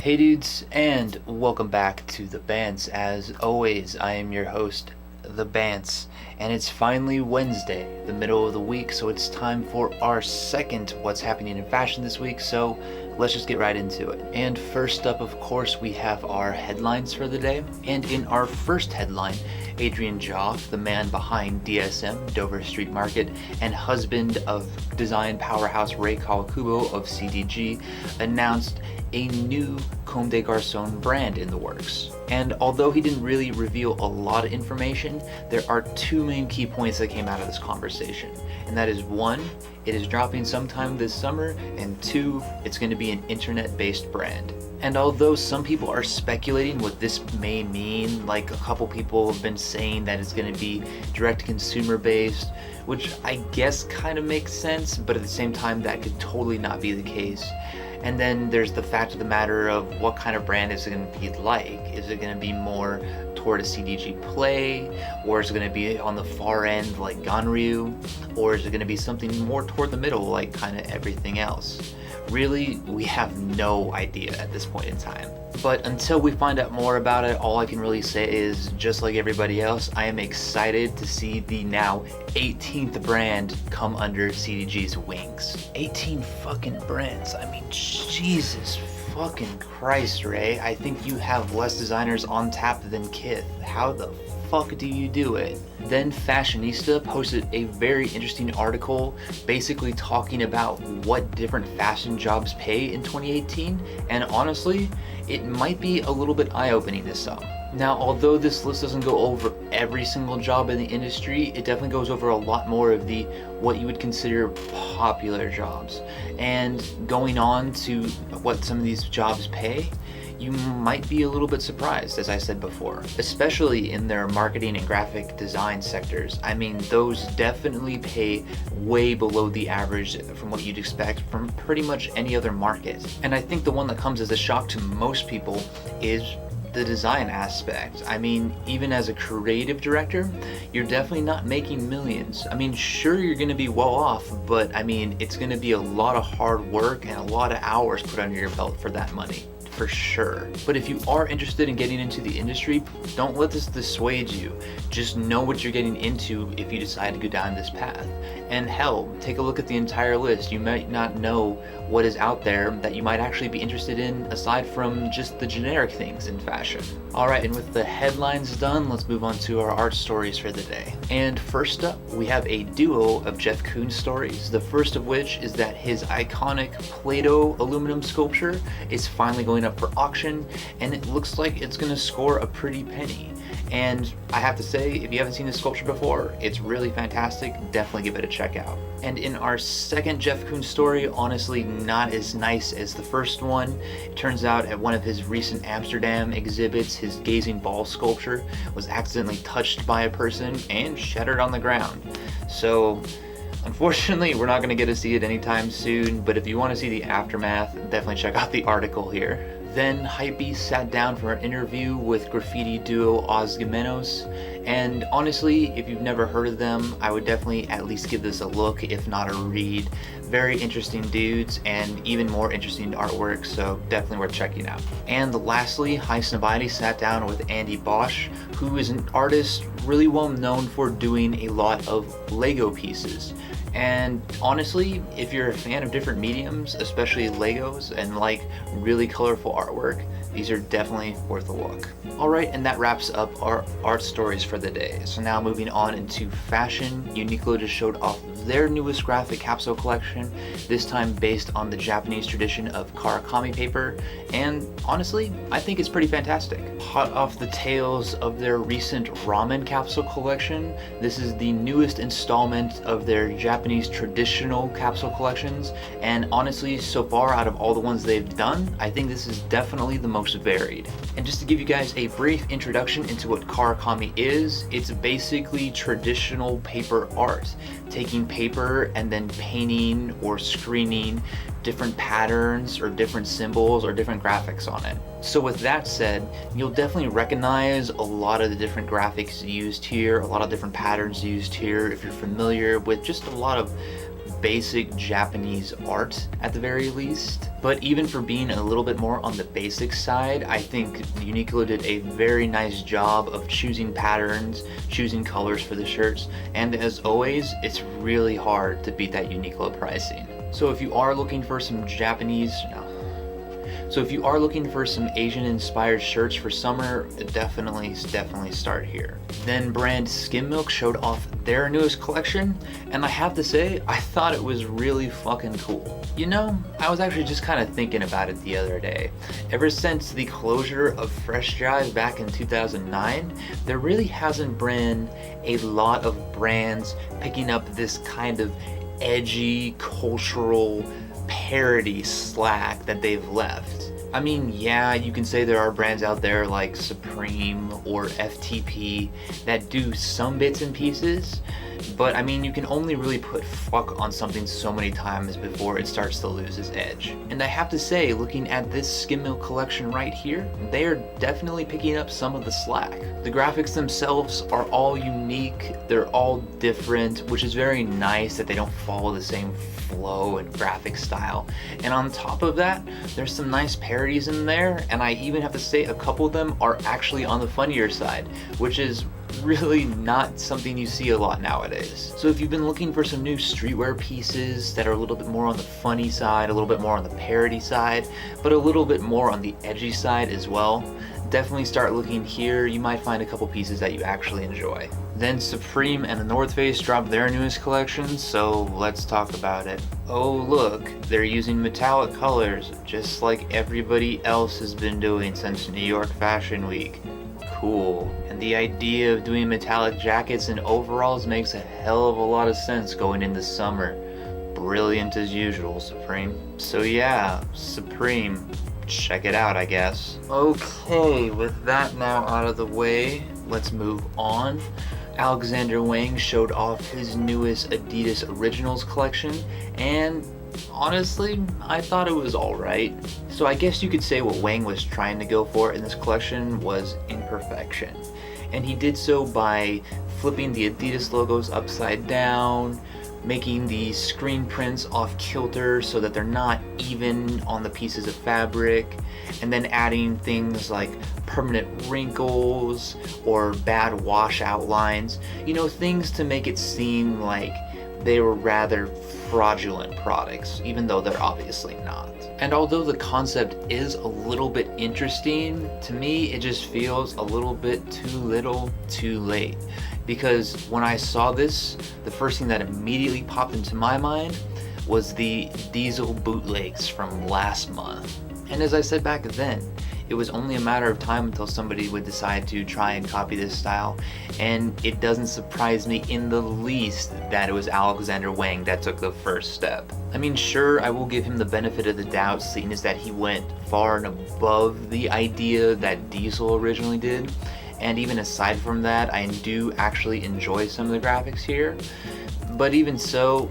Hey dudes, and welcome back to The Bants. As always, I am your host, The Bants, and it's finally Wednesday, the middle of the week, so it's time for our second What's Happening in Fashion this week, so let's just get right into it. And first up, of course, we have our headlines for the day, and in our first headline, Adrian Joff, the man behind DSM, Dover Street Market, and husband of design powerhouse Ray Kawakubo of CDG, announced a new Comme des Garçons brand in the works. And although he didn't really reveal a lot of information, there are two main key points that came out of this conversation. And that is one, it is dropping sometime this summer, and two, it's going to be an internet-based brand. And although some people are speculating what this may mean, like a couple people have been saying that it's going to be direct-to-consumer based, which I guess kind of makes sense, but at the same time that could totally not be the case. And then there's the fact of the matter of what kind of brand is it going to be like. Is it going to be more toward a CDG play, or is it going to be on the far end like Ganryu, or is it going to be something more toward the middle like kind of everything else? Really, we have no idea at this point in time. But until we find out more about it, all I can really say is, just like everybody else, I am excited to see the now 18th brand come under CDG's wings. 18 fucking brands. I mean, Jesus fucking Christ, Ray. I think you have less designers on tap than Kith. How the fuck do you do it? Then Fashionista posted a very interesting article basically talking about what different fashion jobs pay in 2018, and honestly, it might be a little bit eye-opening to some. Now, although this list doesn't go over every single job in the industry, it definitely goes over a lot more of the what you would consider popular jobs. And going on to what some of these jobs pay, you might be a little bit surprised, as I said before, especially in their marketing and graphic design sectors. I mean, those definitely pay way below the average from what you'd expect from pretty much any other market. And I think the one that comes as a shock to most people is the design aspect. I mean, even as a creative director, you're definitely not making millions. I mean, sure, you're going to be well off, but I mean, it's going to be a lot of hard work and a lot of hours put under your belt for that money. For sure. But if you are interested in getting into the industry, don't let this dissuade you. Just know what you're getting into if you decide to go down this path. And hell, take a look at the entire list. You might not know what is out there that you might actually be interested in aside from just the generic things in fashion. Alright, and with the headlines done, let's move on to our art stories for the day. And first up, we have a duo of Jeff Koons stories. The first of which is that his iconic Play-Doh aluminum sculpture is finally going up for auction, and it looks like it's going to score a pretty penny. And I have to say, if you haven't seen this sculpture before, it's really fantastic. Definitely give it a check out. And in our second Jeff Koons story, honestly not as nice as the first one. It turns out at one of his recent Amsterdam exhibits, his gazing ball sculpture was accidentally touched by a person and shattered on the ground. So unfortunately, we're not going to get to see it anytime soon, but if you want to see the aftermath, definitely check out the article here. Then Hypebeast sat down for an interview with graffiti duo Gemeos, and honestly, if you've never heard of them, I would definitely at least give this a look, if not a read. Very interesting dudes, and even more interesting artwork, so definitely worth checking out. And lastly, Highsnobiety sat down with Andy Bauch, who is an artist really well known for doing a lot of Lego pieces. And honestly, if you're a fan of different mediums, especially Legos, and like really colorful artwork, these are definitely worth a look. Alright, and that wraps up our art stories for the day. So now moving on into fashion, Uniqlo just showed off their newest graphic capsule collection, this time based on the Japanese tradition of Karakami paper, and honestly, I think it's pretty fantastic. Hot off the tails of their recent ramen capsule collection, this is the newest installment of their Japanese traditional capsule collections, and honestly, so far out of all the ones they've done, I think this is definitely the most varied. And just to give you guys a brief introduction into what Karakami is, it's basically traditional paper art, taking paper and then painting or screening different patterns or different symbols or different graphics on it. So with that said, you'll definitely recognize a lot of the different graphics used here, a lot of different patterns used here if you're familiar with just a lot of basic Japanese art at the very least. But even for being a little bit more on the basic side, I think Uniqlo did a very nice job of choosing patterns, choosing colors for the shirts, and as always, it's really hard to beat that Uniqlo pricing. So if you are looking for some Asian-inspired shirts for summer, definitely start here. Then brand Skim Milk showed off their newest collection, and I have to say, I thought it was really fucking cool. You know, I was actually just kind of thinking about it the other day. Ever since the closure of Fresh Drive back in 2009, there really hasn't been a lot of brands picking up this kind of edgy, cultural parody slack that they've left. I mean, yeah, you can say there are brands out there like Supreme or FTP that do some bits and pieces, but I mean, you can only really put fuck on something so many times before it starts to lose its edge. And I have to say, looking at this Skim Milk collection right here, they are definitely picking up some of the slack. The graphics themselves are all unique, they're all different, which is very nice that they don't follow the same flow and graphic style. And on top of that, there's some nice parodies in there, and I even have to say a couple of them are actually on the funnier side, which is really not something you see a lot nowadays. So if you've been looking for some new streetwear pieces that are a little bit more on the funny side, a little bit more on the parody side, but a little bit more on the edgy side as well, definitely start looking here. You might find a couple pieces that you actually enjoy. Then Supreme and the North Face dropped their newest collection, so let's talk about it. Oh look, they're using metallic colors, just like everybody else has been doing since New York Fashion Week. Cool. And the idea of doing metallic jackets and overalls makes a hell of a lot of sense going into summer. Brilliant as usual, Supreme. So yeah, Supreme, check it out, I guess. Okay, with that now out of the way, let's move on. Alexander Wang showed off his newest Adidas Originals collection, and honestly, I thought it was alright. So I guess you could say what Wang was trying to go for in this collection was imperfection. And he did so by flipping the Adidas logos upside down, making the screen prints off kilter so that they're not even on the pieces of fabric, and then adding things like permanent wrinkles or bad washout lines, you know, things to make it seem like they were rather fraudulent products, even though they're obviously not. And although the concept is a little bit interesting, to me it just feels a little bit too little, too late. Because when I saw this, the first thing that immediately popped into my mind was the Diesel bootlegs from last month. And as I said back then, it was only a matter of time until somebody would decide to try and copy this style, and it doesn't surprise me in the least that it was Alexander Wang that took the first step. I mean, sure, I will give him the benefit of the doubt, seeing as that he went far and above the idea that Diesel originally did, and even aside from that, I do actually enjoy some of the graphics here, but even so,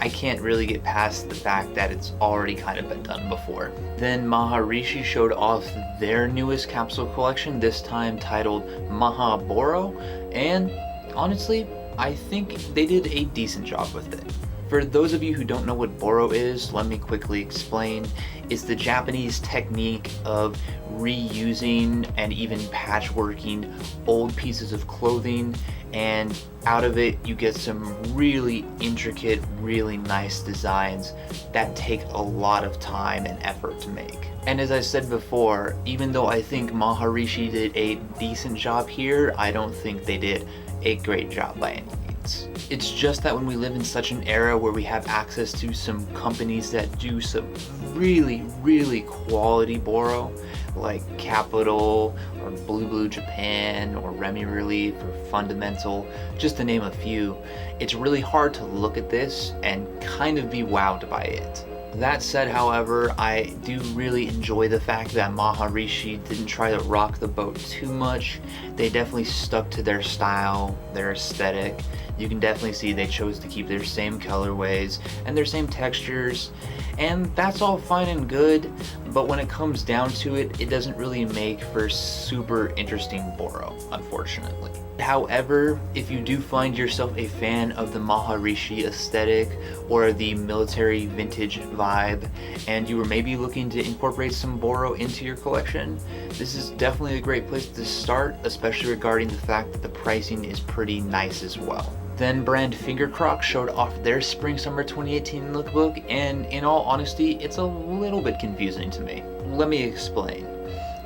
I can't really get past the fact that it's already kind of been done before. Then Maharishi showed off their newest capsule collection, this time titled Mahaboro, and honestly, I think they did a decent job with it. For those of you who don't know what Boro is, let me quickly explain. It's the Japanese technique of reusing and even patchworking old pieces of clothing, and out of it you get some really intricate, really nice designs that take a lot of time and effort to make. And as I said before, even though I think Maharishi did a decent job here, I don't think they did a great job by any means. It's just that when we live in such an era where we have access to some companies that do some really quality Boro, like Capital or Blue Japan or Remy Relief or Fundamental, just to name a few, it's really hard to look at this and kind of be wowed by it. That said, however, I do really enjoy the fact that Maharishi didn't try to rock the boat too much. They definitely stuck to their style, their aesthetic, you can definitely see they chose to keep their same colorways and their same textures, and that's all fine and good, but when it comes down to it, it doesn't really make for super interesting Boro, unfortunately. However, if you do find yourself a fan of the Maharishi aesthetic or the military vintage vibe, and you were maybe looking to incorporate some Boro into your collection, this is definitely a great place to start, especially regarding the fact that the pricing is pretty nice as well. Then brand Fingercroxx showed off their Spring/Summer 2018 lookbook, and in all honesty, it's a little bit confusing to me. Let me explain.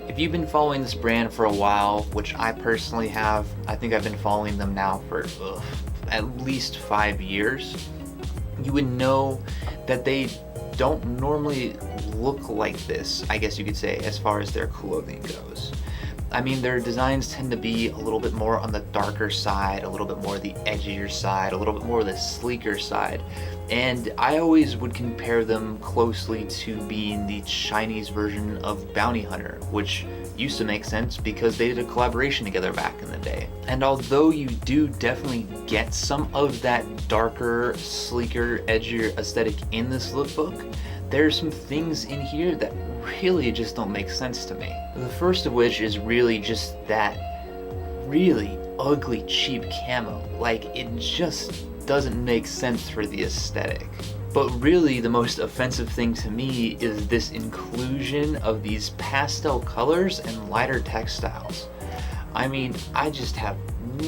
If you've been following this brand for a while, which I personally have, I think I've been following them now for at least 5 years, you would know that they don't normally look like this, I guess you could say, as far as their clothing goes. I mean, their designs tend to be a little bit more on the darker side, a little bit more the edgier side, a little bit more the sleeker side, and I always would compare them closely to being the Chinese version of Bounty Hunter, which used to make sense because they did a collaboration together back in the day. And although you do definitely get some of that darker, sleeker, edgier aesthetic in this lookbook, there's some things in here that really just don't make sense to me. The first of which is really just that really ugly cheap camo. Like, it just doesn't make sense for the aesthetic. But really the most offensive thing to me is this inclusion of these pastel colors and lighter textiles. I mean, I just have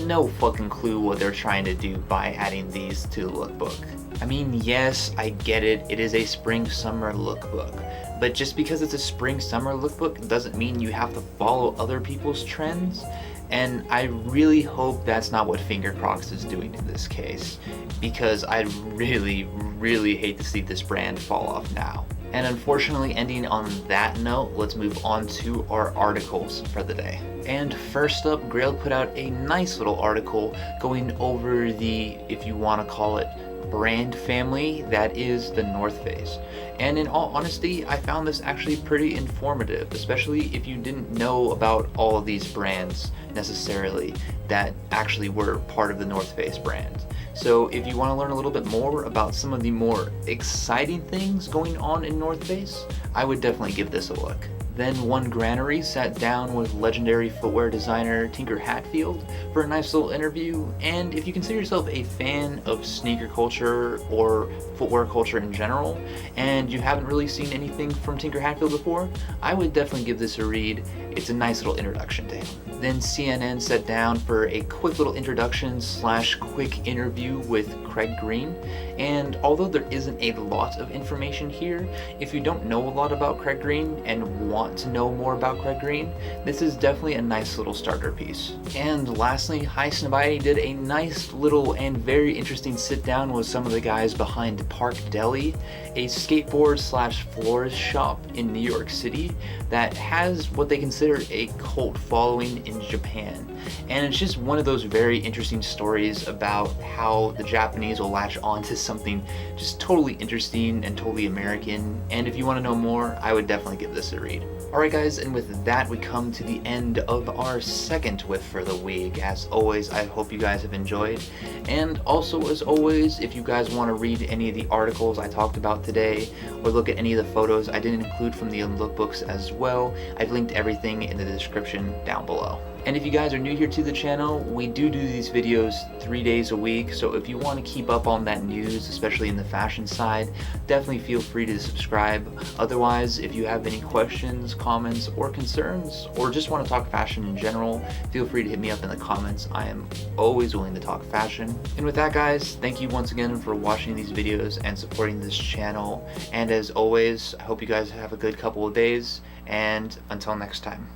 no fucking clue what they're trying to do by adding these to the lookbook. I mean, yes, I get it, it is a spring-summer lookbook, but just because it's a spring-summer lookbook doesn't mean you have to follow other people's trends, and I really hope that's not what Fingercroxx is doing in this case, because I'd really hate to see this brand fall off now. And unfortunately, ending on that note, let's move on to our articles for the day. And first up, Grail put out a nice little article going over the, if you want to call it, brand family that is the North Face. And in all honesty, I found this actually pretty informative, especially if you didn't know about all of these brands necessarily that actually were part of the North Face brand. So if you want to learn a little bit more about some of the more exciting things going on in North Face, I would definitely give this a look. Then One Granary sat down with legendary footwear designer Tinker Hatfield for a nice little interview, and if you consider yourself a fan of sneaker culture or footwear culture in general, and you haven't really seen anything from Tinker Hatfield before, I would definitely give this a read. It's a nice little introduction to him. Then CNN sat down for a quick little introduction / quick interview with Craig Green, and although there isn't a lot of information here, if you don't know a lot about Craig Green and want to know more about Craig Green, this is definitely a nice little starter piece. And lastly, High Snobiety did a nice little and very interesting sit down with some of the guys behind Park Deli, a skateboard / florist shop in New York City that has what they consider a cult following in Japan. And it's just one of those very interesting stories about how the Japanese will latch on to something just totally interesting and totally American. And if you want to know more, I would definitely give this a read. Alright guys, and with that we come to the end of our second whiff for the week. As always, I hope you guys have enjoyed. And also, as always, if you guys want to read any of the articles I talked about today, or look at any of the photos I didn't include from the lookbooks as well, I've linked everything in the description down below. And if you guys are new here to the channel, we do these videos 3 days a week, so if you want to keep up on that news, especially in the fashion side, definitely feel free to subscribe. Otherwise, if you have any questions, comments, or concerns, or just want to talk fashion in general, feel free to hit me up in the comments. I am always willing to talk fashion. And with that guys, thank you once again for watching these videos and supporting this channel. And as always, I hope you guys have a good couple of days, and until next time.